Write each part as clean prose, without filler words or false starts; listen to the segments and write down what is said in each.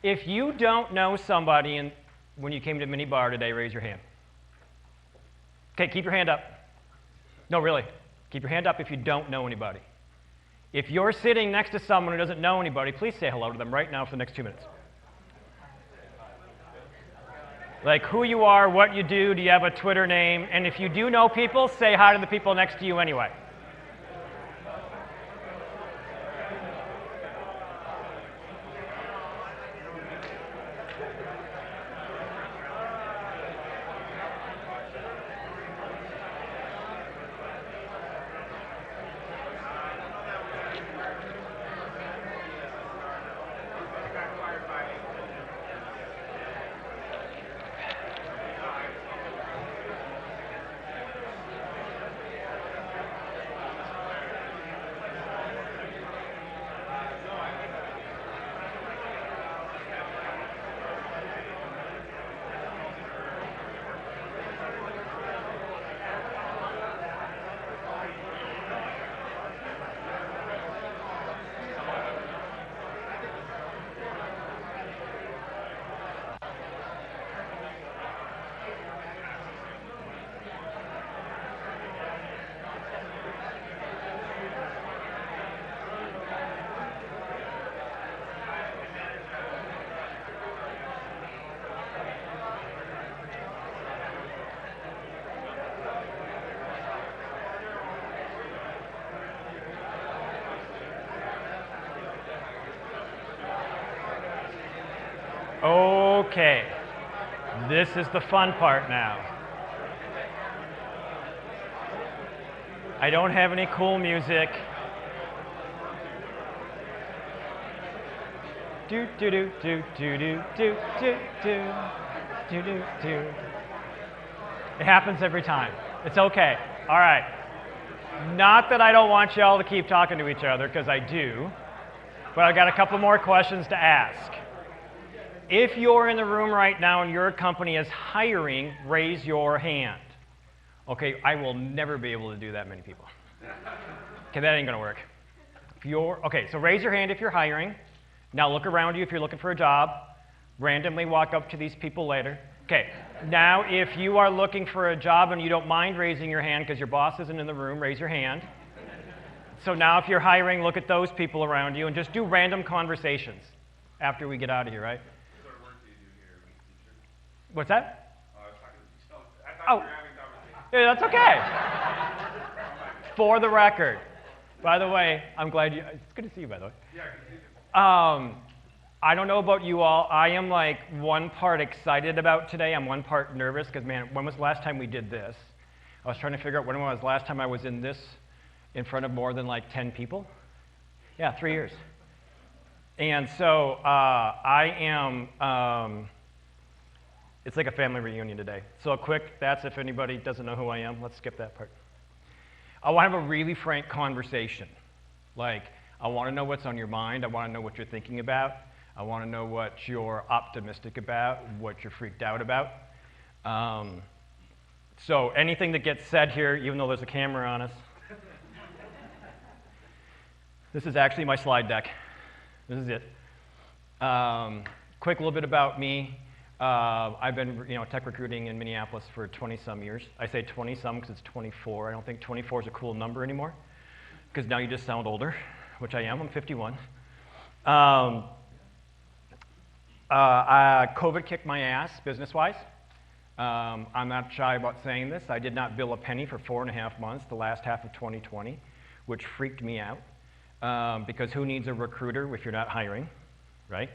If you don't know somebody and when you came to mini bar today, raise your hand. Okay, keep your hand up. No, really. Keep your hand up if you don't know anybody. If you're sitting next to someone who doesn't know anybody, please say hello to them right now for the next 2 minutes. Like who you are, what you do you have a Twitter name, and if you do know people, say hi to the people next to you anyway. Okay, this is the fun part now. I don't have any cool music. Do do do do do do do do do do do do. It happens every time. It's okay. All right. Not that I don't want y'all to keep talking to each other, because I do, but I've got a couple more questions to ask. If you're in the room right now and your company is hiring, raise your hand. Okay, I will never be able to do that many people. Okay, that ain't gonna work. Okay, so raise your hand if you're hiring. Now look around you if you're looking for a job. Randomly walk up to these people later. Okay, now if you are looking for a job and you don't mind raising your hand because your boss isn't in the room, raise your hand. So now if you're hiring, look at those people around you and just do random conversations after we get out of here, right? What's that? Oh, yeah, that's okay. For the record. By the way, I'm glad you, it's good to see you, by the way. Yeah, good to see you. I don't know about you all. I am like one part excited about today. I'm one part nervous because, man, when was the last time we did this? I was trying to figure out when was the last time I was in this in front of more than like 10 people. Yeah, 3 years. And so I am, it's like a family reunion today. So quick, that's if anybody doesn't know who I am. Let's skip that part. I want to have a really frank conversation. Like, I want to know what's on your mind. I want to know what you're thinking about. I want to know what you're optimistic about, what you're freaked out about. So anything that gets said here, even though there's a camera on us. This is actually my slide deck. This is it. Quick little bit about me. I've been tech recruiting in Minneapolis for 20-some years. I say 20-some because it's 24. I don't think 24 is a cool number anymore because now you just sound older, which I am. I'm 51. COVID kicked my ass business-wise. I'm not shy about saying this. I did not bill a penny for 4.5 months, the last half of 2020, which freaked me out because who needs a recruiter if you're not hiring, right?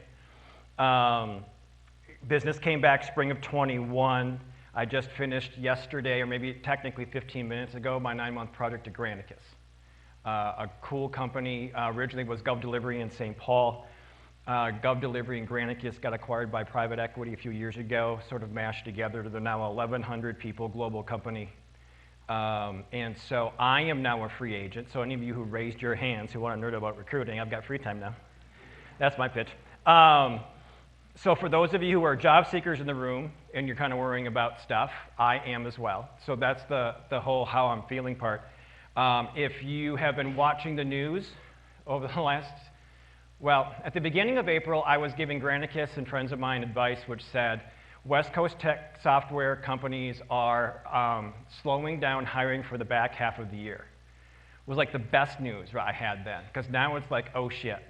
Business came back spring of 21. I just finished yesterday, or maybe technically 15 minutes ago, my 9-month project at Granicus. A cool company, originally was Gov Delivery in St. Paul. Gov Delivery and Granicus got acquired by private equity a few years ago, sort of mashed together. They're now 1,100 people, global company. And so I am now a free agent. So any of you who raised your hands who want to nerd about recruiting, I've got free time now. That's my pitch. So for those of you who are job seekers in the room and you're kind of worrying about stuff, I am as well. So that's the whole how I'm feeling part. If you have been watching the news over the last Well, at the beginning of April, I was giving Granicus and friends of mine advice which said, West Coast tech software companies are slowing down hiring for the back half of the year. It was like the best news I had then, because now it's like, oh shit.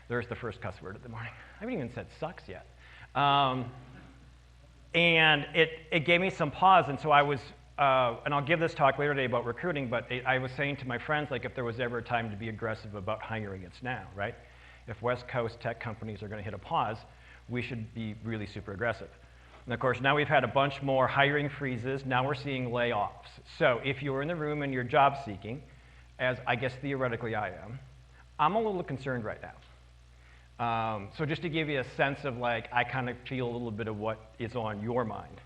There's the first cuss word of the morning. I haven't even said sucks yet. And it gave me some pause, and so I was, and I'll give this talk later today about recruiting, but I was saying to my friends, like, if there was ever a time to be aggressive about hiring, it's now, right? If West Coast tech companies are going to hit a pause, we should be really super aggressive. And of course, now we've had a bunch more hiring freezes. Now we're seeing layoffs. So if you're in the room and you're job seeking, as I guess theoretically I am, I'm a little concerned right now. So just to give you a sense of like, I kind of feel a little bit of what is on your mind.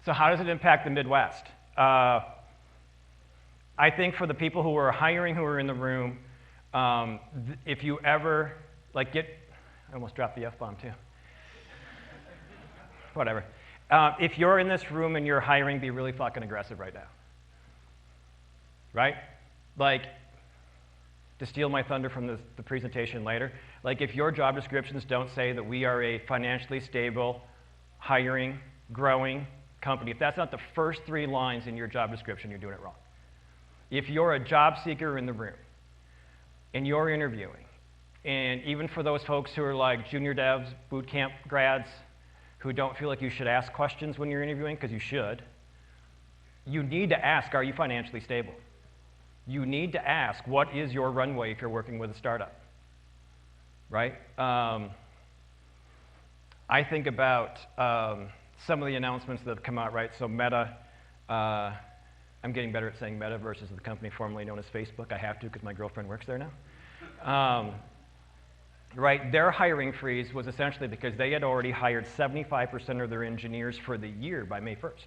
So how does it impact the Midwest? I think for the people who are hiring who are in the room, if you ever like I almost dropped the F-bomb too. Whatever. If you're in this room and you're hiring, be really fucking aggressive right now. Right? Like, to steal my thunder from the presentation later, like if your job descriptions don't say that we are a financially stable, hiring, growing company, if that's not the first 3 lines in your job description, you're doing it wrong. If you're a job seeker in the room and you're interviewing, and even for those folks who are like junior devs, boot camp grads, who don't feel like you should ask questions when you're interviewing, because you should, you need to ask, are you financially stable? You need to ask, what is your runway if you're working with a startup, right? I think about some of the announcements that have come out, right? So Meta, I'm getting better at saying Meta versus the company formerly known as Facebook. I have to because my girlfriend works there now. Right, their hiring freeze was essentially because they had already hired 75% of their engineers for the year by May 1st.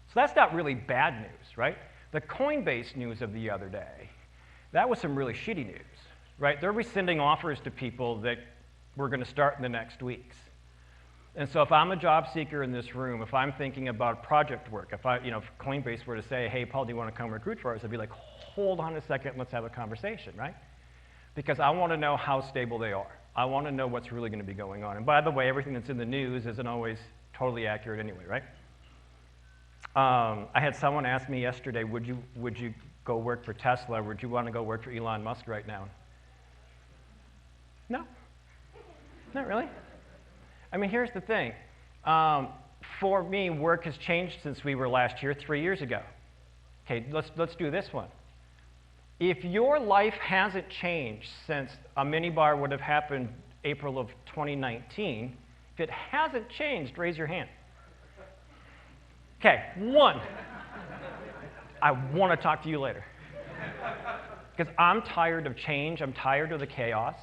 So that's not really bad news, right? The Coinbase news of the other day, that was some really shitty news, right? They're rescinding offers to people that were going to start in the next weeks. And so if I'm a job seeker in this room, if I'm thinking about project work, if Coinbase were to say, hey, Paul, do you want to come recruit for us? I'd be like, hold on a second, let's have a conversation, right? Because I want to know how stable they are. I want to know what's really going to be going on. And by the way, everything that's in the news isn't always totally accurate anyway, right? I had someone ask me yesterday, would you go work for Tesla? Would you want to go work for Elon Musk right now? No, not really. I mean, here's the thing. For me, work has changed since we were last here 3 years ago. Okay, let's do this one. If your life hasn't changed since a minibar would have happened April of 2019, if it hasn't changed, raise your hand. Okay, 1. I want to talk to you later. Because I'm tired of change. I'm tired of the chaos.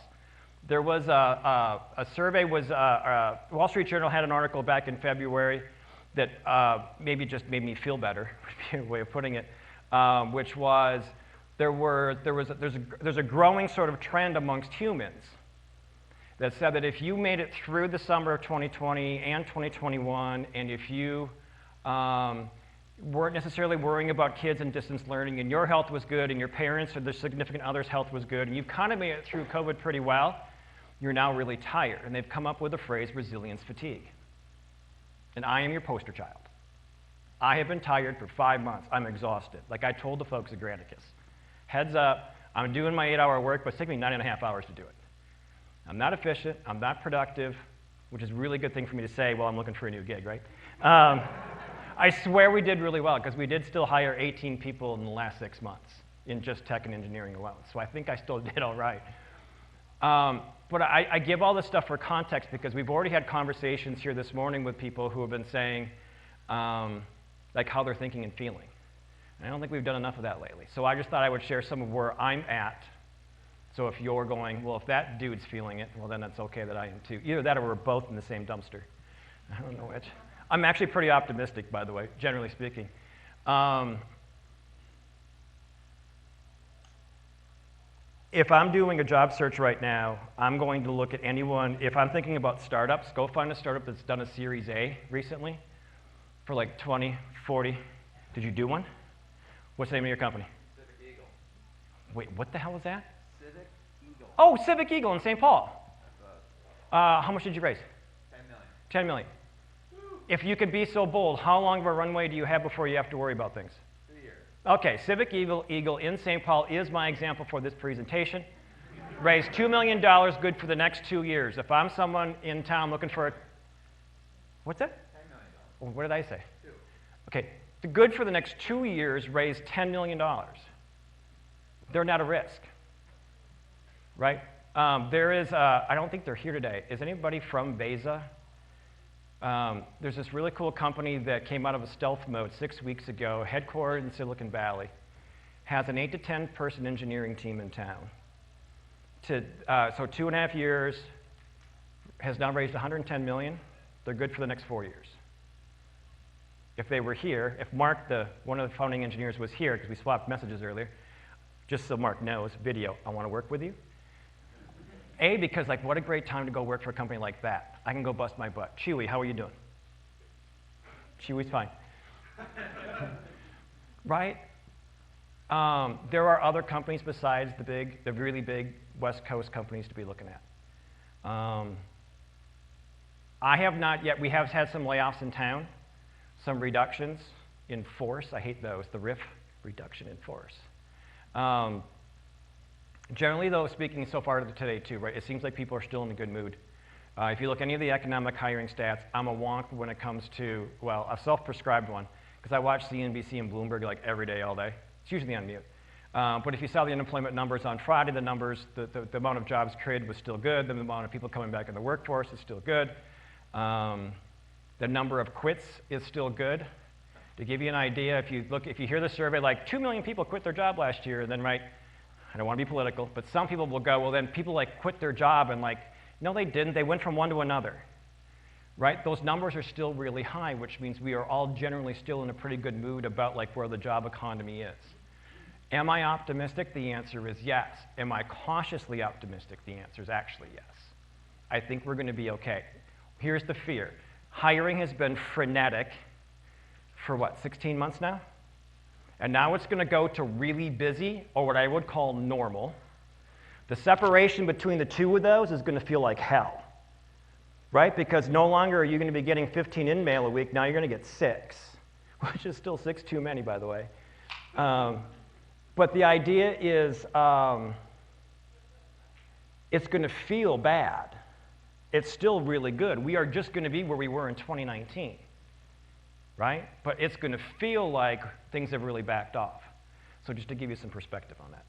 There was a survey, Wall Street Journal had an article back in February that maybe just made me feel better, would be a way of putting it, which was, there's a growing sort of trend amongst humans that said that if you made it through the summer of 2020 and 2021, and if you weren't necessarily worrying about kids and distance learning, and your health was good, and your parents or their significant other's health was good, and you've kind of made it through COVID pretty well, you're now really tired. And they've come up with the phrase resilience fatigue. And I am your poster child. I have been tired for 5 months. I'm exhausted. Like I told the folks at Granicus. Heads up, I'm doing my 8-hour work, but it's taking me 9.5 hours to do it. I'm not efficient, I'm not productive, which is a really good thing for me to say while I'm looking for a new gig, right? I swear we did really well, because we did still hire 18 people in the last 6 months in just tech and engineering alone. So I think I still did all right. But I give all this stuff for context because we've already had conversations here this morning with people who have been saying like how they're thinking and feeling. And I don't think we've done enough of that lately. So I just thought I would share some of where I'm at. So if you're going, well, if that dude's feeling it, well, then that's okay that I am too. Either that or we're both in the same dumpster. I don't know which. I'm actually pretty optimistic, by the way, generally speaking. If I'm doing a job search right now, I'm going to look at anyone. If I'm thinking about startups, go find a startup that's done a Series A recently for like 20, 40. Did you do one? What's the name of your company? Pacific Eagle. Wait, what the hell is that? Civic Eagle. Oh, Civic Eagle in St. Paul. That's us. How much did you raise? 10 million. 10 million. If you could be so bold, how long of a runway do you have before you have to worry about things? 3 years. Okay, Civic Eagle in St. Paul is my example for this presentation. Raised $2 million, good for the next 2 years. If I'm someone in town looking for a, what's that? $10 million. What did I say? 2. Okay, the good for the next 2 years raised $10 million. They're not a risk, right? There is, I don't think they're here today. Is anybody from Vesa? There's this really cool company that came out of a stealth mode 6 weeks ago, headquartered in Silicon Valley, has an 8 to 10 person engineering team in town. So 2.5 years, has now raised 110 million. They're good for the next 4 years. If they were here, if Mark, one of the founding engineers, was here, because we swapped messages earlier, just so Mark knows, video, I want to work with you. A, because like, what a great time to go work for a company like that. I can go bust my butt. Chewy, how are you doing? Chewy's fine. Right? There are other companies besides the really big West Coast companies to be looking at. I have not yet, we have had some layoffs in town, some reductions in force. I hate those, the RIF, reduction in force. Generally, though, speaking so far today, too, right, it seems like people are still in a good mood. If you look at any of the economic hiring stats, I'm a wonk when it comes to, well, a self-prescribed one, because I watch CNBC and Bloomberg like every day, all day. It's usually on mute. But if you saw the unemployment numbers on Friday, the numbers, the amount of jobs created was still good. The amount of people coming back in the workforce is still good. The number of quits is still good. To give you an idea, if you hear the survey, like 2 million people quit their job last year, then right, I don't want to be political, but some people will go, well, then people like quit their job and like, no, they didn't. They went from one to another, right? Those numbers are still really high, which means we are all generally still in a pretty good mood about like where the job economy is. Am I optimistic? The answer is yes. Am I cautiously optimistic? The answer is actually yes. I think we're going to be okay. Here's the fear. Hiring has been frenetic for what, 16 months now? And now it's going to go to really busy, or what I would call normal. The separation between the two of those is going to feel like hell, right? Because no longer are you going to be getting 15 in-mail a week, now you're going to get 6, which is still 6 too many, by the way. But the idea is it's going to feel bad. It's still really good. We are just going to be where we were in 2019, right? But it's going to feel like things have really backed off. So just to give you some perspective on that.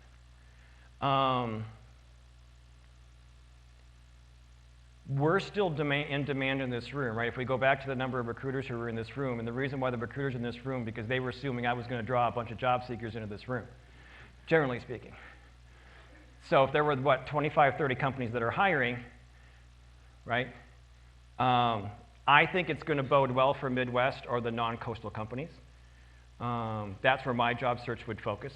We're still in demand in this room, right? If we go back to the number of recruiters who were in this room, and the reason why the recruiters in this room, because they were assuming I was going to draw a bunch of job seekers into this room, generally speaking. So if there were, what, 25, 30 companies that are hiring, right? I think it's going to bode well for Midwest or the non-coastal companies. That's where my job search would focus.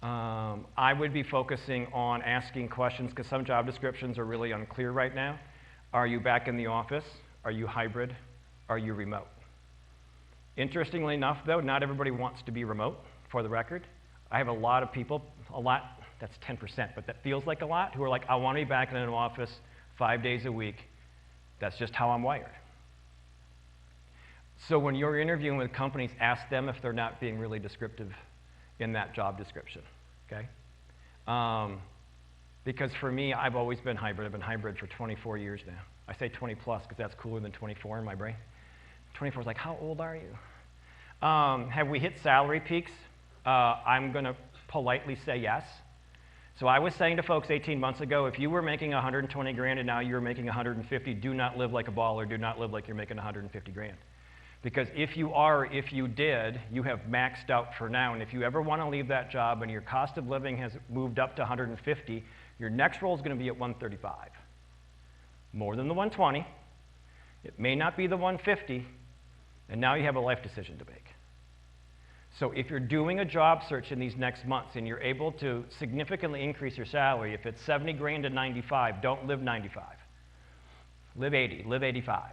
I would be focusing on asking questions, because some job descriptions are really unclear right now. Are you back in the office? Are you hybrid? Are you remote? Interestingly enough, though, not everybody wants to be remote, for the record. I have a lot of people, that's 10%, but that feels like a lot, who are like, I want to be back in an office 5 days a week. That's just how I'm wired. So when you're interviewing with companies, ask them if they're not being really descriptive in that job description, okay? Because for me, I've always been hybrid. I've been hybrid for 24 years now. I say 20 plus because that's cooler than 24 in my brain. 24 is like, how old are you? Have we hit salary peaks? I'm going to politely say yes. So I was saying to folks 18 months ago, if you were making 120 grand and now you're making 150, do not live like a baller. Do not live like you're making 150 grand. Because if you are, if you did, you have maxed out for now. And if you ever want to leave that job and your cost of living has moved up to 150, your next role is going to be at 135. More than the 120. It may not be the 150. And now you have a life decision to make. So if you're doing a job search in these next months and you're able to significantly increase your salary, if it's 70 grand to 95, don't live 95. Live 80, live 85.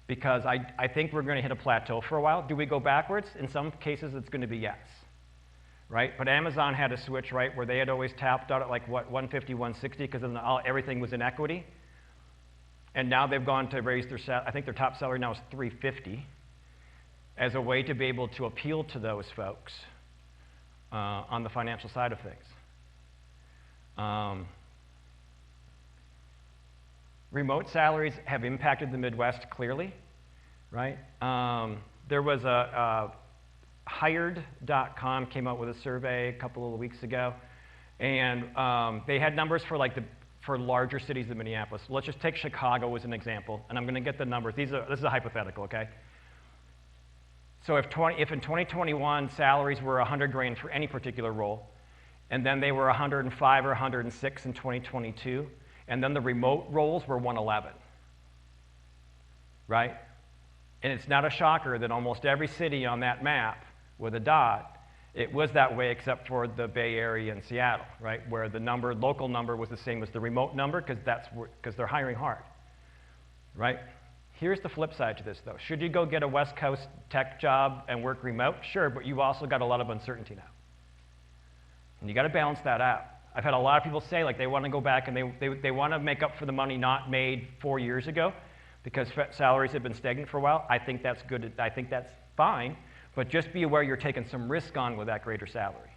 Because I think we're going to hit a plateau for a while. Do we go backwards? In some cases, it's going to be yes. right? But Amazon had a switch, right, where they had always tapped out at like, what, 150, 160, because then everything was in equity. And now they've gone to raise their, I think their top salary now is 350, as a way to be able to appeal to those folks on the financial side of things. Remote salaries have impacted the Midwest clearly, right? There was Hired.com came out with a survey a couple of weeks ago, and they had numbers for for larger cities than Minneapolis. Let's just take Chicago as an example, and I'm going to get the numbers. This is a hypothetical, okay? So if in 2021 salaries were 100 grand for any particular role, and then they were 105 or 106 in 2022, and then the remote roles were 111, right? And it's not a shocker that almost every city on that map with a dot, it was that way except for the Bay Area and Seattle, right? Where the local number was the same as the remote number because they're hiring hard, right? Here's the flip side to this though. Should you go get a West Coast tech job and work remote? Sure, but you've also got a lot of uncertainty now. And you got to balance that out. I've had a lot of people say like they want to go back and they want to make up for the money not made 4 years ago because salaries have been stagnant for a while. I think that's good. I think that's fine. But just be aware you're taking some risk on with that greater salary.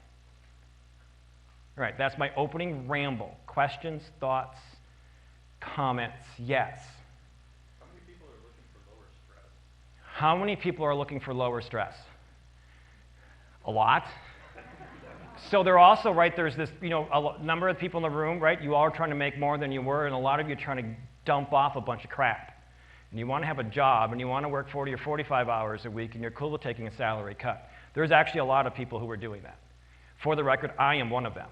All right, that's my opening ramble. Questions, thoughts, comments? Yes. How many people are looking for lower stress? How many people are looking for lower stress? A lot. So they're also, right, there's this, a number of people in the room, right, you all are trying to make more than you were, and a lot of you are trying to dump off a bunch of crap. And you want to have a job, and you want to work 40 or 45 hours a week, and you're cool with taking a salary cut. There's actually a lot of people who are doing that. For the record, I am one of them.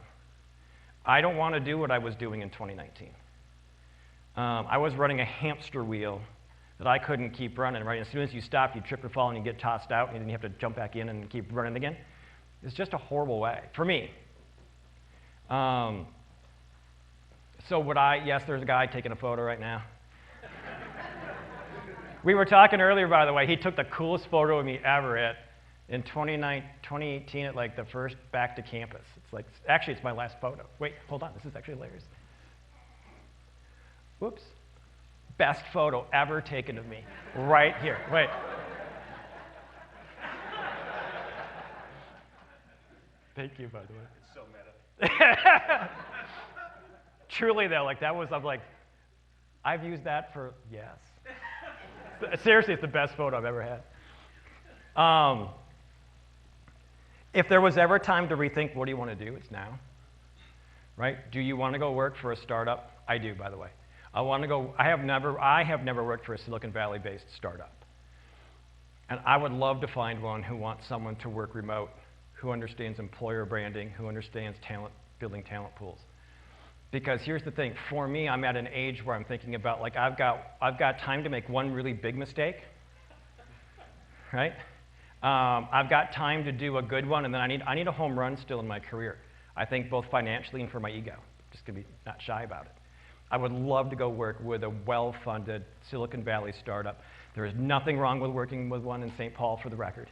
I don't want to do what I was doing in 2019. I was running a hamster wheel that I couldn't keep running, right? As soon as you stop, you trip and fall, and you get tossed out, and then you have to jump back in and keep running again. It's just a horrible way, for me. So yes, there's a guy taking a photo right now. We were talking earlier, by the way, he took the coolest photo of me ever in 2018 at like the first back to campus. It's like, actually it's my last photo. Wait, hold on, this is actually hilarious. Whoops. Best photo ever taken of me, right here, wait. Thank you, by the way. It's so meta. Truly though, like that was, I'm like, I've used that for, yes. Seriously, it's the best photo I've ever had. If there was ever time to rethink what do you want to do, it's now. Right? Do you want to go work for a startup? I do, by the way. I have never worked for a Silicon Valley-based startup. And I would love to find one who wants someone to work remote, who understands employer branding, who understands building talent pools. Because here's the thing, for me, I'm at an age where I'm thinking about, like, I've got time to make one really big mistake, right? I've got time to do a good one, and then I need a home run still in my career. I think both financially and for my ego. Just gonna be not shy about it. I would love to go work with a well-funded Silicon Valley startup. There is nothing wrong with working with one in St. Paul, for the record.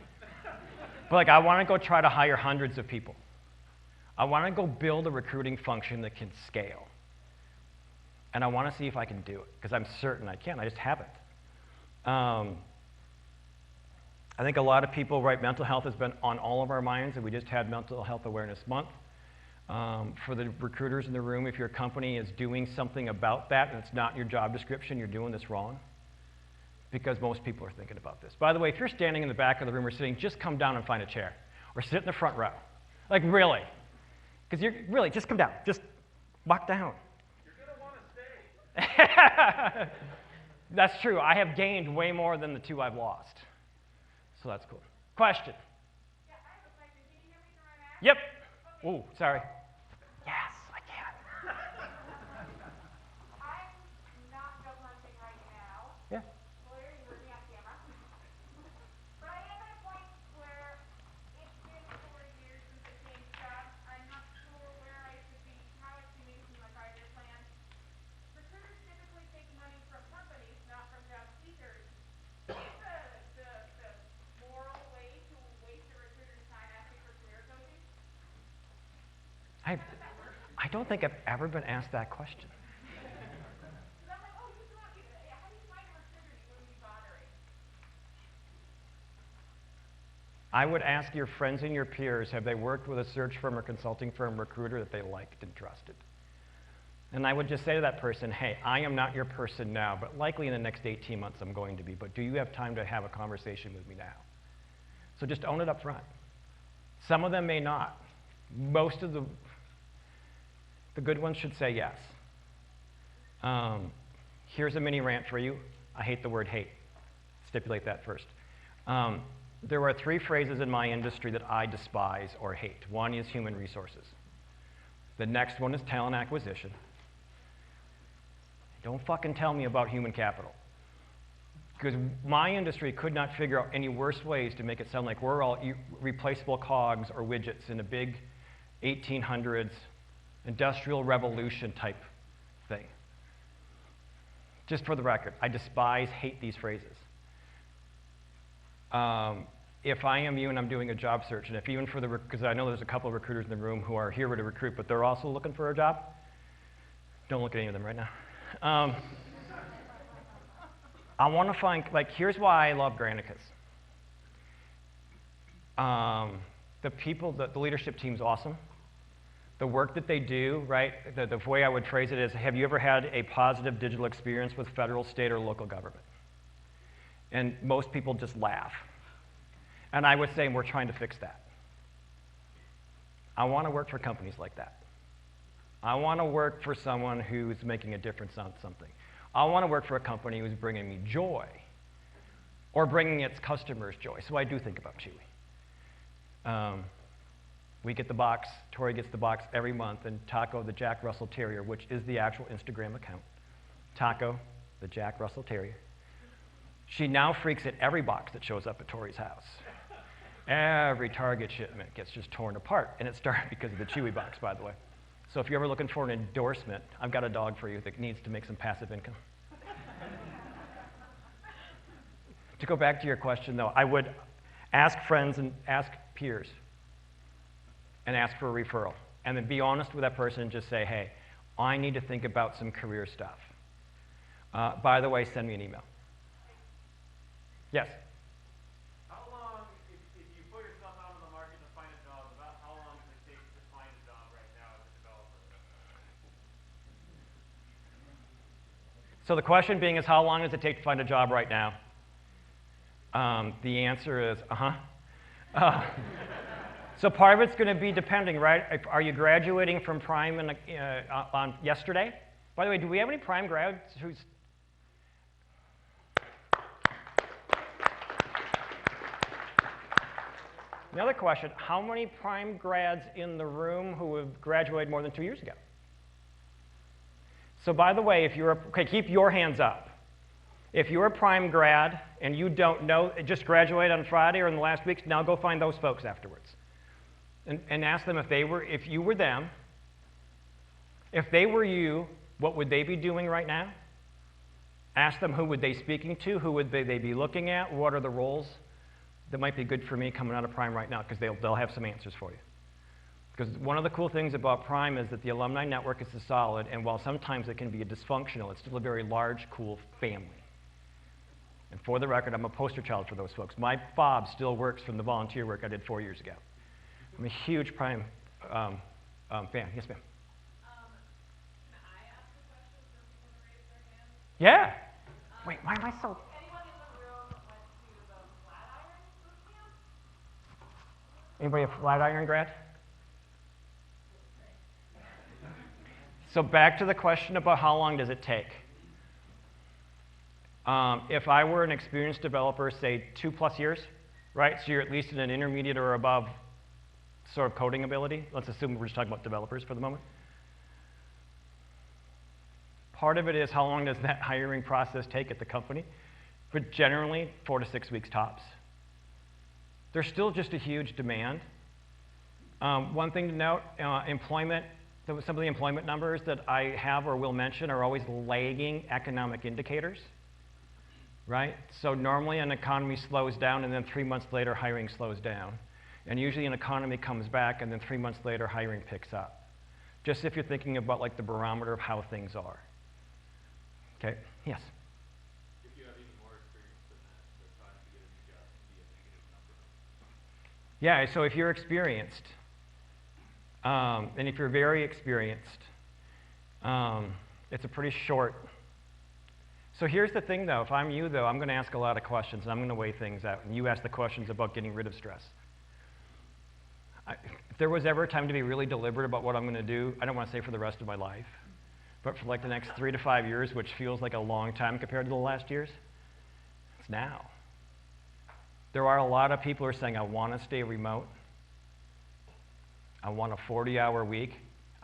But like, I want to go try to hire hundreds of people. I want to go build a recruiting function that can scale. And I want to see if I can do it, because I'm certain I can. I just haven't. I think a lot of people, right, mental health has been on all of our minds, and we just had Mental Health Awareness Month. For the recruiters in the room, if your company is doing something about that and it's not in your job description, you're doing this wrong. Because most people are thinking about this. By the way, if you're standing in the back of the room or sitting, just come down and find a chair. Or sit in the front row. Like, really. Because you're, really, just come down. Just walk down. You're going to want to stay. That's true. I have gained way more than the 2 I've lost. So that's cool. Question? Yeah, I have a question. Can you hear me through my mask? Yep. Ooh, sorry. Yes, I can. I'm not job hunting right now. Yeah. Lawyer, you heard me on camera. But I am at a point where it's been 4 years since I changed jobs. I'm not sure where I should be, how I should be making my 5-year plan. Recruiters typically take money from companies, not from job seekers. Is the moral way to waste a recruiter's time asking for career coaching? I don't think I've ever been asked that question. I'm like, oh, you still have people. Yeah, how do you find a recruiter? You wouldn't be bothering. I would ask your friends and your peers, have they worked with a search firm or consulting firm recruiter that they liked and trusted? And I would just say to that person, hey, I am not your person now, but likely in the next 18 months I'm going to be, but do you have time to have a conversation with me now? So just own it up front. Some of them may not. Most of the good ones should say yes. Here's a mini rant for you. I hate the word hate. Stipulate that first. There are 3 phrases in my industry that I despise or hate. One is human resources. The next one is talent acquisition. Don't fucking tell me about human capital. Because my industry could not figure out any worse ways to make it sound like we're all replaceable cogs or widgets in a big 1800s industrial revolution type thing. Just for the record, I despise, hate these phrases. If I am you and I'm doing a job search, and if even for because I know there's a couple of recruiters in the room who are here to recruit, but they're also looking for a job, don't look at any of them right now. I want to find, like, here's why I love Granicus. The people, the leadership team's awesome. The work that they do, right, the way I would phrase it is, have you ever had a positive digital experience with federal, state, or local government? And most people just laugh. And I would say we're trying to fix that. I want to work for companies like that. I want to work for someone who's making a difference on something. I want to work for a company who's bringing me joy or bringing its customers joy. So I do think about Chewy. We get the box, Tori gets the box every month, and Taco, the Jack Russell Terrier, which is the actual Instagram account. Taco, the Jack Russell Terrier. She now freaks at every box that shows up at Tori's house. Every Target shipment gets just torn apart, and it started because of the Chewy box, by the way. So if you're ever looking for an endorsement, I've got a dog for you that needs to make some passive income. To go back to your question, though, I would ask friends and ask peers and ask for a referral. And then be honest with that person and just say, hey, I need to think about some career stuff. By the way, send me an email. Yes? How long, if you put yourself out on the market to find a job, about how long does it take to find a job right now as a developer? So the question being is, how long does it take to find a job right now? The answer is, so part of it's going to be depending, right? Are you graduating from Prime on yesterday? By the way, do we have any Prime grads who's... Another question, how many Prime grads in the room who have graduated more than 2 years ago? So by the way, if you're, okay, keep your hands up. If you're a Prime grad and you don't know, just graduated on Friday or in the last weeks, now go find those folks afterwards. And ask them if you were them, if they were you, what would they be doing right now? Ask them who would they speaking to, who would they be looking at, what are the roles that might be good for me coming out of Prime right now, because they'll have some answers for you. Because one of the cool things about Prime is that the alumni network is so solid, and while sometimes it can be dysfunctional, it's still a very large, cool family. And for the record, I'm a poster child for those folks. My fob still works from the volunteer work I did 4 years ago. I'm a huge Prime fan. Yes, ma'am. Can I ask a question for people to raise their hands? Yeah. Wait, why am I so... Anyone in the room went to the Flatiron boot camp? Anybody a Flatiron grad? So back to the question about how long does it take. If I were an experienced developer, say 2+ years, right? So you're at least in an intermediate or above sort of coding ability. Let's assume we're just talking about developers for the moment. Part of it is how long does that hiring process take at the company? But generally, 4 to 6 weeks tops. There's still just a huge demand. One thing to note, employment, some of the employment numbers that I have or will mention are always lagging economic indicators, right? So normally an economy slows down and then 3 months later hiring slows down. And usually an economy comes back and then 3 months later hiring picks up. Just if you're thinking about like the barometer of how things are. Okay, yes? If you have even more experience than that, the time to get a new job can be a negative number. Yeah, so if you're experienced, and if you're very experienced, it's a pretty short. So here's the thing though, if I'm you though, I'm going to ask a lot of questions and I'm going to weigh things out. And you ask the questions about getting rid of stress. If there was ever a time to be really deliberate about what I'm going to do, I don't want to say for the rest of my life, but for like the next 3 to 5 years, which feels like a long time compared to the last years, it's now. There are a lot of people who are saying, I want to stay remote. I want a 40-hour week.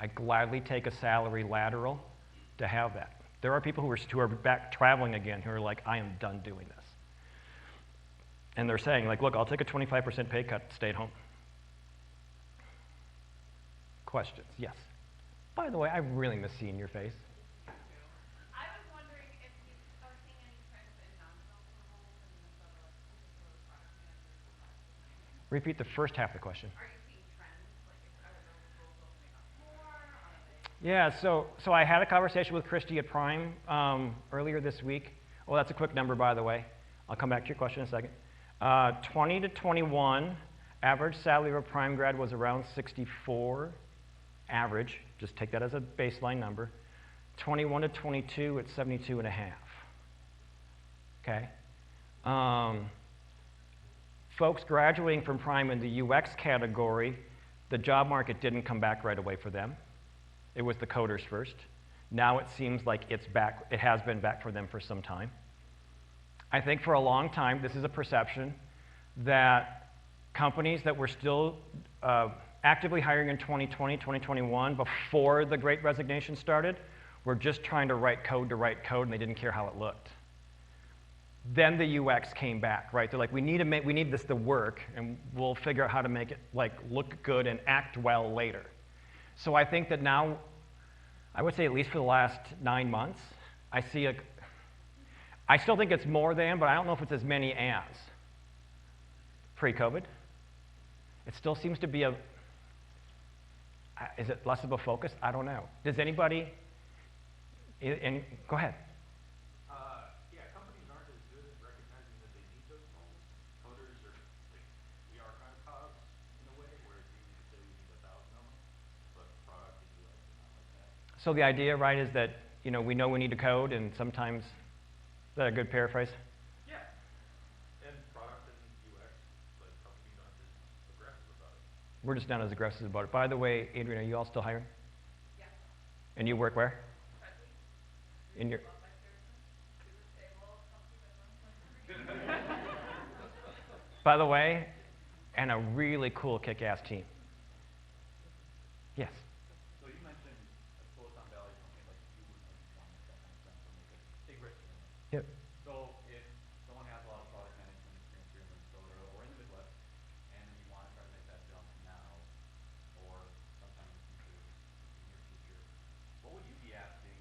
I'd gladly take a salary lateral to have that. There are people who are back traveling again who are like, I am done doing this. And they're saying, like, look, I'll take a 25% pay cut to stay at home. Questions? Yes. By the way, I really miss seeing your face. I was wondering if you are seeing any trends in non-developer roles in Minnesota, like particular product managers or product designers. Repeat the first half of the question. Are you seeing trends? Like, are those roles opening up more? Are they? Yeah, so I had a conversation with Christy at Prime earlier this week. Oh, that's a quick number, by the way. I'll come back to your question in a second. 20 to 21, average salary of a Prime grad was around 64. Average, just take that as a baseline number. 21 to 22, it's 72 and a half. Okay? Folks graduating from Prime in the UX category, the job market didn't come back right away for them. It was the coders first. Now it seems like it's back, it has been back for them for some time. I think for a long time, this is a perception that companies that were still actively hiring in 2020, 2021, before the Great Resignation started, were just trying to write code, and they didn't care how it looked. Then the UX came back, right? They're like, we need this to work, and we'll figure out how to make it like look good and act well later. So I think that now, I would say at least for the last 9 months, I still think it's more than, but I don't know if it's as many as pre-COVID. It still seems to be is it less of a focus? I don't know. Does anybody, and go ahead. Yeah, companies aren't as good at recognizing that they need those roles. Coders are, like, we are kind of cogs in a way, where it's easy to say we need 1,000 of them, but product and UX are not like that. So the idea, right, is that, we know we need to code, and sometimes, is that a good paraphrase? Yeah, and product and UX, but companies aren't as aggressive about it. We're just not as aggressive about it. By the way, Adrian, are you all still hiring? Yeah. And you work where? In your. By the way, and a really cool kick-ass team. Yes. So you mentioned a Silicon Valley company like you would want to make that kind of sense or make a big risk in it. Yep. So if someone has a lot of product management experience here in Minnesota or in the Midwest, and you want to try to make that jump now or sometime in the future, what would you be asking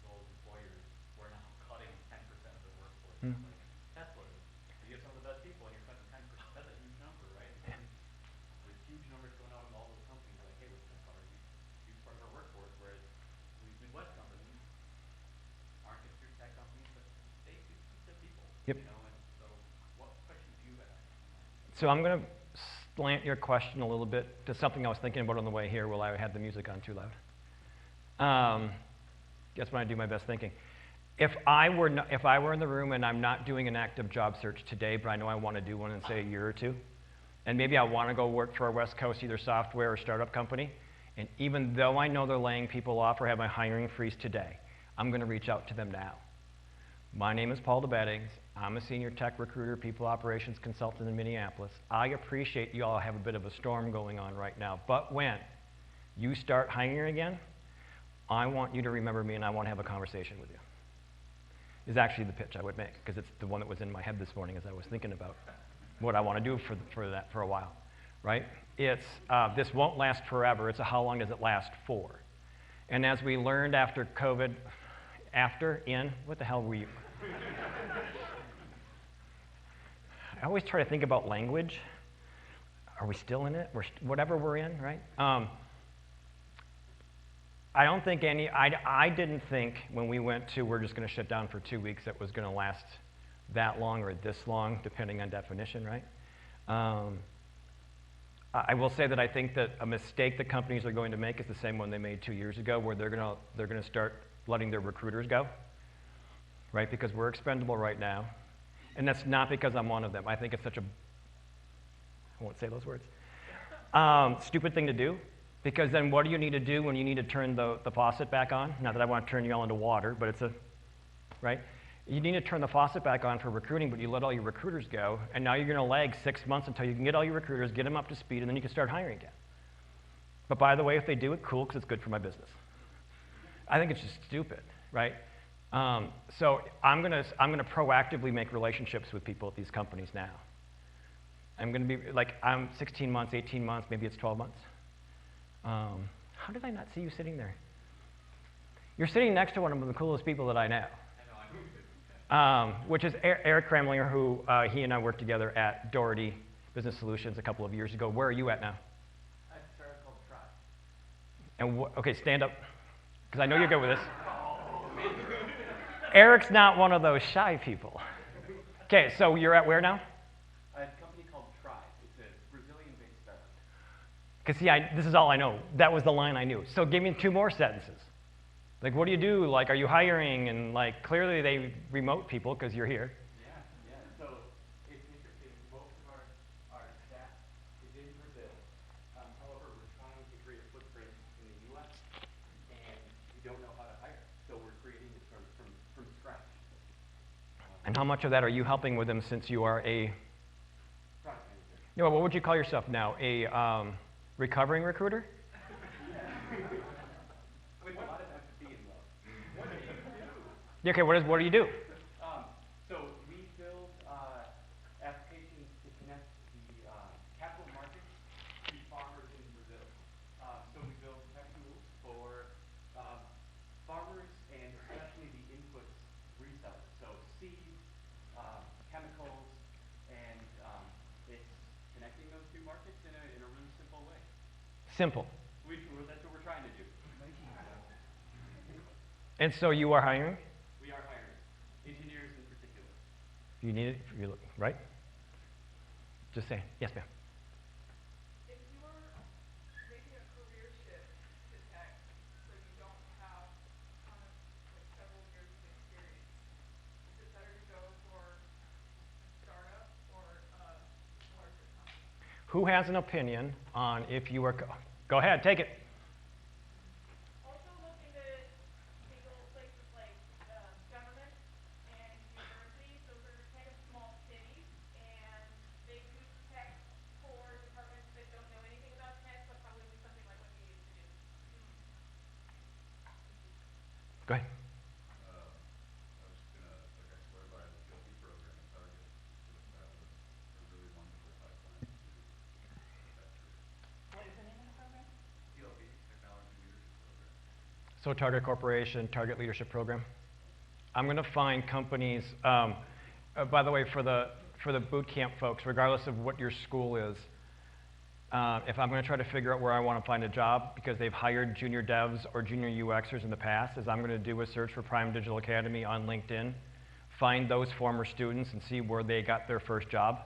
those employers who are now cutting 10% of their workforce? Hmm. Like Tesla is. You have some of the best people and you're cutting 10%. That's a huge number, right? There's huge numbers going out in all those companies like, hey, we're going to cut a huge part of our workforce, whereas these Midwest companies aren't considered tech companies, but they do keep their people. Yep. And so what questions do you have? So I'm going to slant your question a little bit to something I was thinking about on the way here while I had the music on too loud. Guess when I do my best thinking. If I were in the room and I'm not doing an active job search today, but I know I want to do one in, say, a year or two, and maybe I want to go work for a West Coast either software or startup company, and even though I know they're laying people off or have a hiring freeze today, I'm going to reach out to them now. My name is Paul DeBettignies. I'm a senior tech recruiter, people operations consultant in Minneapolis. I appreciate you all have a bit of a storm going on right now, but when you start hiring again, I want you to remember me and I want to have a conversation with you. Is actually the pitch I would make, because it's the one that was in my head this morning as I was thinking about what I want to do for a while, right? It's, this won't last forever. It's a how long does it last for? And as we learned after COVID, what the hell were you? I always try to think about language. Are we still in it? Whatever we're in, right? I don't think I didn't think when we went to we're just going to shut down for 2 weeks that was going to last that long or this long, depending on definition, right? I will say that I think that a mistake that companies are going to make is the same one they made 2 years ago, where they're going to start letting their recruiters go, right? Because we're expendable right now, and that's not because I'm one of them. I think it's such a, I won't say those words, stupid thing to do, because then what do you need to do when you need to turn the faucet back on? Not that I want to turn you all into water, but it's a, right? You need to turn the faucet back on for recruiting, but you let all your recruiters go, and now you're going to lag 6 months until you can get all your recruiters, get them up to speed, and then you can start hiring again. But by the way, if they do it, cool, because it's good for my business. I think it's just stupid, right? So I'm going to proactively make relationships with people at these companies now. I'm going to be like, I'm 16 months, 18 months, maybe it's 12 months. How did I not see you sitting there? You're sitting next to one of the coolest people that I know. Which is Eric Kremlinger, who he and I worked together at Doherty Business Solutions a couple of years ago. Where are you at now? At a startup called Try. And okay, stand up, because I know you're good with this. Eric's not one of those shy people. Okay, so you're at where now? A company called Try. It's a Brazilian-based startup. Because see, this is all I know. That was the line I knew. So give me 2 more sentences. Like, what do you do? Like, are you hiring? And like, clearly they remote people because you're here. Yeah. So it's interesting. Most of our staff is in Brazil. However, we're trying to create a footprint in the U.S. and we don't know how to hire. So we're creating this from scratch. And how much of that are you helping with them, since you are a, Product manager. you know, what would you call yourself now? A recovering recruiter? With a lot of empathy and love. What do you do? Yeah, okay, what do you do? So we build applications to connect the capital markets to farmers in Brazil. So we build tech tools for farmers and especially the inputs resellers. So seeds, chemicals, and it's connecting those two markets in a really simple way. Simple. That's what we're trying to do. And so you are hiring? We are hiring engineers in particular. You need it, right? Just saying. Yes, ma'am. If you were making a career shift to tech, so you don't have kind of like several years of experience, is it better to go for a startup or a larger company? Who has an opinion on if you are, go ahead, take it. Also look into single places like government and universities. Those are kind of small cities, and they use tech for departments that don't know anything about tech, but probably do something like what you used to do. Go ahead. I was just gonna, like, I swear by the GLP program at Target, because that was a really wonderful pipeline to that career. What is the name of the program? TLP, Technology Leadership Program. So Target Corporation, Target Leadership Program. I'm going to find companies, by the way, for the boot camp folks, regardless of what your school is, if I'm going to try to figure out where I want to find a job because they've hired junior devs or junior UXers in the past, is I'm going to do a search for Prime Digital Academy on LinkedIn, find those former students and see where they got their first job,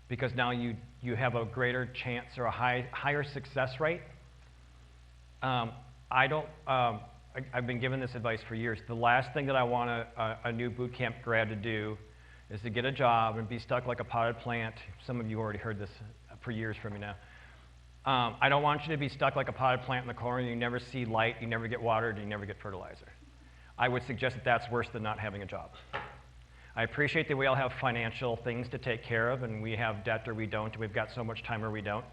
because now you have a greater chance or a higher success rate. I've been given this advice for years. The last thing that I want a new boot camp grad to do is to get a job and be stuck like a potted plant. Some of you already heard this for years from me now. I don't want you to be stuck like a potted plant in the corner. You never see light, you never get watered, and you never get fertilizer. I would suggest that that's worse than not having a job. I appreciate that we all have financial things to take care of, and we have debt or we don't, and we've got so much time or we don't.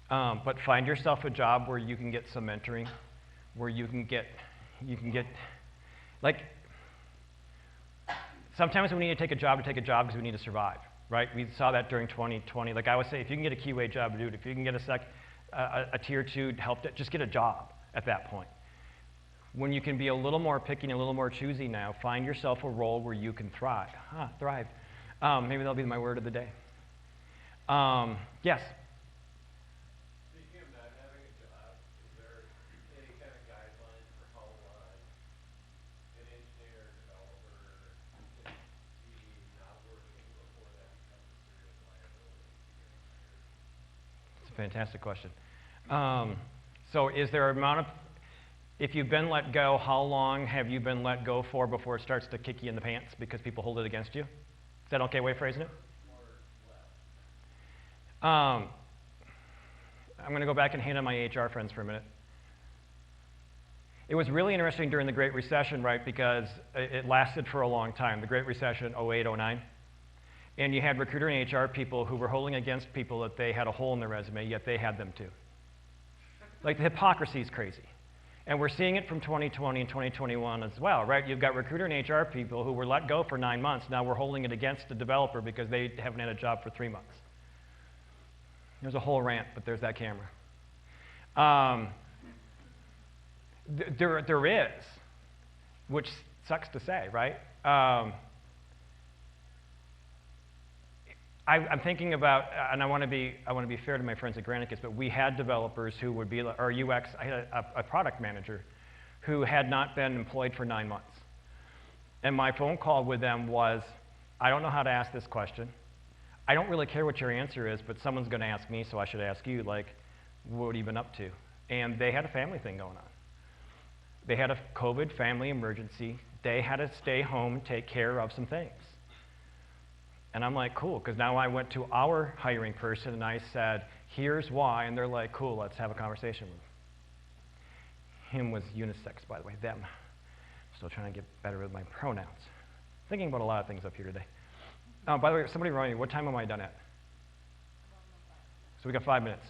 But find yourself a job where you can get some mentoring, where you can get, like, sometimes we need to take a job because we need to survive, right? We saw that during 2020. Like I would say, if you can get a QA job, dude, if you can get a tier 2 help, just get a job at that point. When you can be a little more picky and a little more choosy now, find yourself a role where you can thrive. Thrive. Maybe that'll be my word of the day. Yes? Speaking of not having a job, is there any kind of guidance fantastic question. So is there an amount of, if you've been let go, how long have you been let go for before it starts to kick you in the pants because people hold it against you? Is that an okay way of phrasing it? I'm going to go back and hand on my HR friends for a minute. It was really interesting during the Great Recession, right, because it lasted for a long time, the Great Recession, 08, 09. And you had recruiter and HR people who were holding against people that they had a hole in their resume, yet they had them too. Like, the hypocrisy is crazy. And we're seeing it from 2020 and 2021 as well, right? You've got recruiter and HR people who were let go for 9 months. Now we're holding it against the developer because they haven't had a job for 3 months. There's a whole rant, but there's that camera. There is, which sucks to say, right? I'm thinking about, and I want to be fair to my friends at Granicus, but we had developers who would be, or UX, I had a product manager who had not been employed for 9 months. And my phone call with them was, I don't know how to ask this question. I don't really care what your answer is, but someone's going to ask me, so I should ask you, like, what have you been up to? And they had a family thing going on. They had a COVID family emergency. They had to stay home and take care of some things. And I'm like, cool, because now I went to our hiring person and I said, here's why, and they're like, cool, let's have a conversation with him. Him was unisex, by the way, them. Still trying to get better with my pronouns. Thinking about a lot of things up here today. By the way, somebody remind me, what time am I done at? So we got 5 minutes.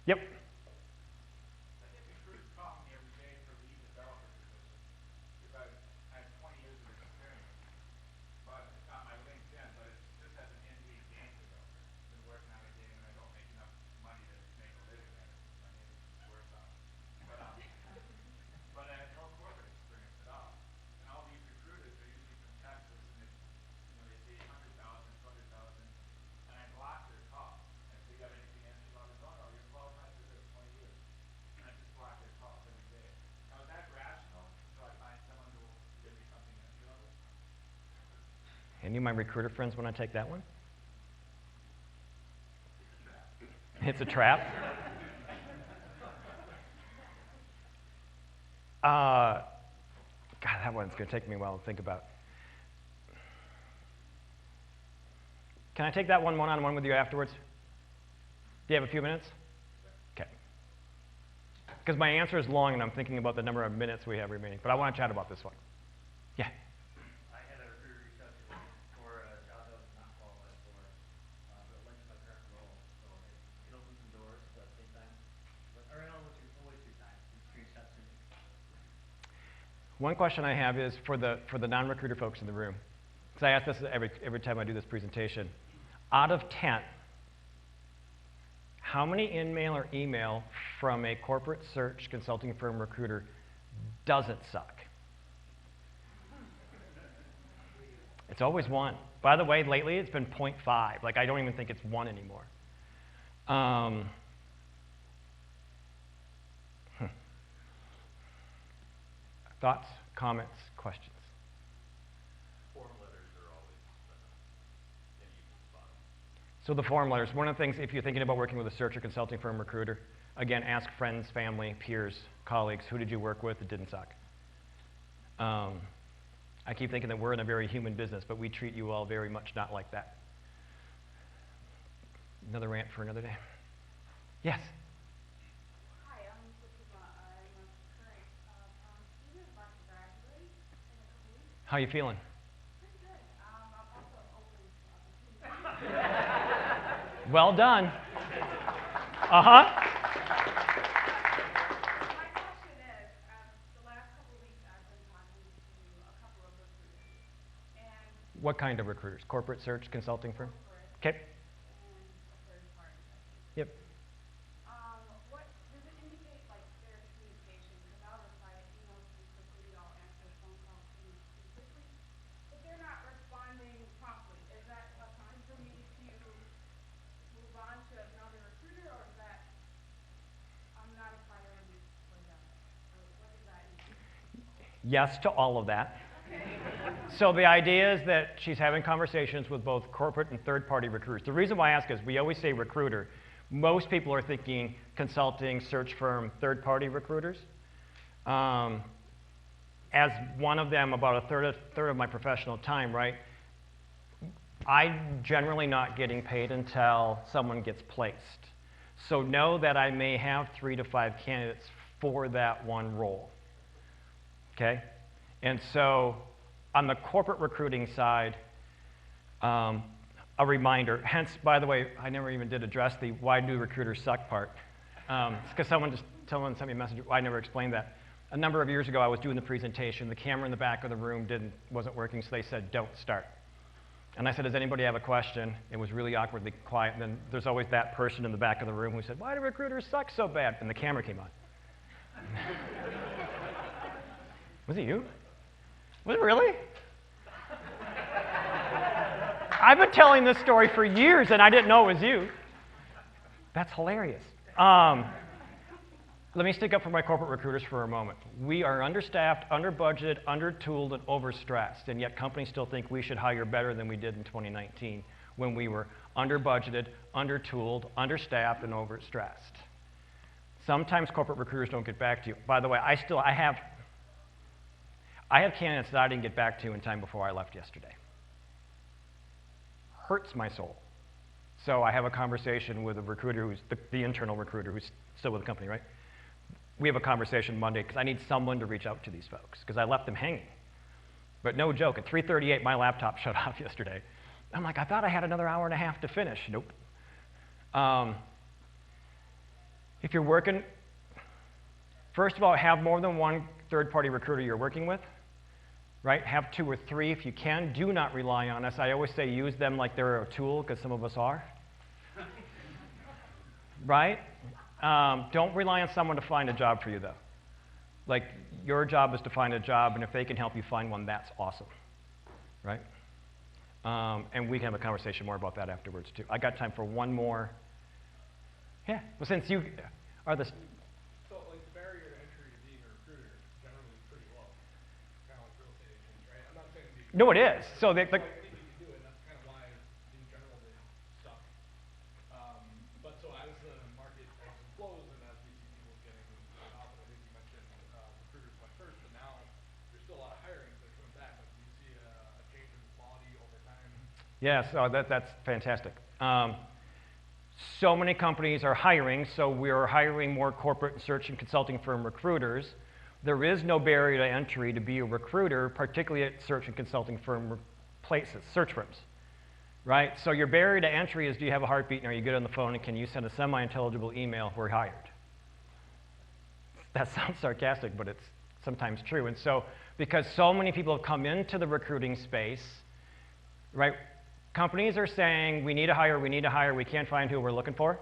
Yep. Any of my recruiter friends want to take that one? It's a trap. God, that one's going to take me a while to think about. Can I take that one-on-one with you afterwards? Do you have a few minutes? Okay. Because my answer is long and I'm thinking about the number of minutes we have remaining, but I want to chat about this one. Yeah. One question I have is for the non-recruiter folks in the room, because I ask this every time I do this presentation. Out of 10, how many in-mail or email from a corporate search consulting firm recruiter doesn't suck? It's always 1. By the way, lately it's been 0.5. Like, I don't even think it's 1 anymore. Thoughts, comments, questions? Form letters are always an equal spot. So the form letters, one of the things, if you're thinking about working with a search or consulting firm recruiter, again, ask friends, family, peers, colleagues, who did you work with that didn't suck? I keep thinking that we're in a very human business, but we treat you all very much not like that. Another rant for another day. Yes? Hi, I'm Fatima. I'm a current student about to graduate in a couple weeks. How you feeling? Pretty good. I'm also open to opportunities. Well done. Uh-huh. My question is, the last couple of weeks I've been talking to a couple of recruiters. And What kind of recruiters? Corporate search consulting firm? corporate Okay. and a third party, I think. Yep. What does it indicate, like, their communication? Because I'll reply to emails pretty quickly, I'll answer phone calls pretty quickly. But they're not responding promptly. Is that a sign for me to move on to another recruiter, or is that I'm not a priority for them? Or what does that indicate? Yes to all of that. Okay. So the idea is that she's having conversations with both corporate and third-party recruiters. The reason why I ask is we always say recruiter, Most people are thinking consulting, search firm, third-party recruiters. As one of them, about a third of my professional time, right? I'm generally not getting paid until someone gets placed. So know that I may have 3 to 5 candidates for that one role, okay? And so on the corporate recruiting side, a reminder, hence, by the way, I never even did address the why do recruiters suck part. It's because someone sent me a message, I never explained that. A number of years ago, I was doing the presentation. The camera in the back of the room wasn't working, so they said, don't start. And I said, does anybody have a question? It was really awkwardly quiet. And then there's always that person in the back of the room who said, why do recruiters suck so bad? And the camera came on. Was it you? Was it really? I've been telling this story for years, and I didn't know it was you. That's hilarious. Let me stick up for my corporate recruiters for a moment. We are understaffed, under-budgeted, under-tooled, and overstressed, and yet companies still think we should hire better than we did in 2019 when we were under-budgeted, under-tooled, understaffed, and overstressed. Sometimes corporate recruiters don't get back to you. By the way, I have candidates that I didn't get back to in time before I left yesterday. Hurts my soul. So I have a conversation with a recruiter who's the internal recruiter who's still with the company, right? We have a conversation Monday because I need someone to reach out to these folks because I left them hanging. But no joke, at 3:38, my laptop shut off yesterday. I'm like, I thought I had another hour and a half to finish. Nope. If you're working, first of all, have more than one third-party recruiter you're working with, right? Have 2 or 3 if you can. Do not rely on us. I always say use them like they're a tool because some of us are, right? Don't rely on someone to find a job for you, though. Like, your job is to find a job, and if they can help you find one, that's awesome, right? And we can have a conversation more about that afterwards, too. I got time for one more. Yeah, well, since you are the... So, like, the barrier to entry to being a recruiter is generally pretty low. Kind of like real estate agents, right? I'm not saying... No, it is. So, I think you can do it, and that's kind of why, in general, they suck. But so as the market ebbs and flows, and as we see people getting off, and I think you mentioned recruiters went first, but now there's still a lot of hiring that are coming back. Like, do you see a change in quality over time? Yeah, so that's fantastic. So many companies are hiring, so we're hiring more corporate search and consulting firm recruiters. There is no barrier to entry to be a recruiter, particularly at search and consulting firm places, search firms, right? So your barrier to entry is, do you have a heartbeat and are you good on the phone and can you send a semi-intelligible email, we're hired? That sounds sarcastic, but it's sometimes true. And so, because so many people have come into the recruiting space, right? Companies are saying, we need to hire, we can't find who we're looking for,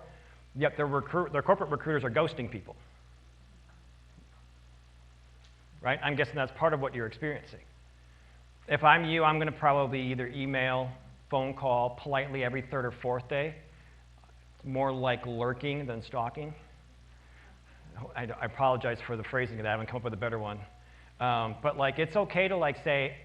yet their corporate recruiters are ghosting people. Right? I'm guessing that's part of what you're experiencing. If I'm you, I'm going to probably either email, phone call, politely every 3rd or 4th day. It's more like lurking than stalking. I apologize for the phrasing of that. I haven't come up with a better one. But like, it's okay to like say,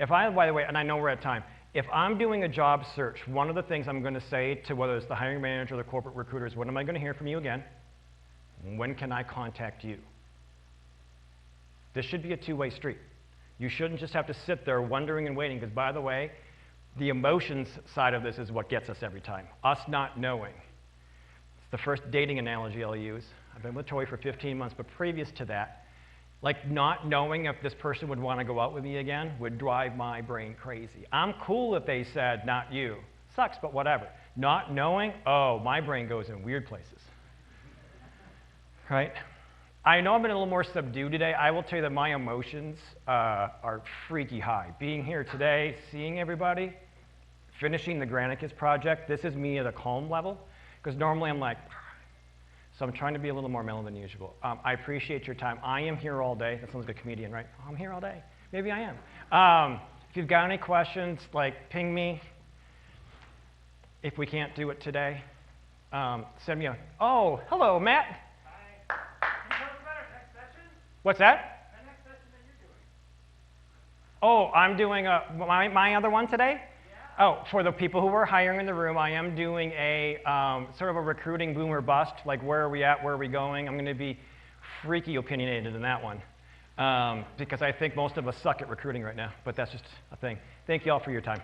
by the way, and I know we're at time, if I'm doing a job search, one of the things I'm going to say to whether it's the hiring manager or the corporate recruiter is, when am I going to hear from you again? When can I contact you? This should be a two-way street. You shouldn't just have to sit there wondering and waiting, because by the way, the emotions side of this is what gets us every time. Us not knowing. It's the first dating analogy I'll use. I've been with Tori for 15 months, but previous to that, like not knowing if this person would want to go out with me again would drive my brain crazy. I'm cool if they said, not you. Sucks, but whatever. Not knowing, oh, my brain goes in weird places. Right? I know I've been a little more subdued today. I will tell you that my emotions are freaky high. Being here today, seeing everybody, finishing the Granicus project, this is me at a calm level, because normally I'm like, so I'm trying to be a little more mellow than usual. I appreciate your time. I am here all day. That sounds like a comedian, right? Oh, I'm here all day. Maybe I am. If you've got any questions, like ping me. If we can't do it today, send me a, oh, hello, Matt. Hi. Can you tell us about our next session? What's that? The next session that you're doing. Oh, I'm doing my other one today? Yeah. Oh, for the people who are hiring in the room, I am doing a sort of a recruiting boom or bust, like where are we at, where are we going? I'm going to be freaky opinionated in that one because I think most of us suck at recruiting right now, but that's just a thing. Thank you all for your time.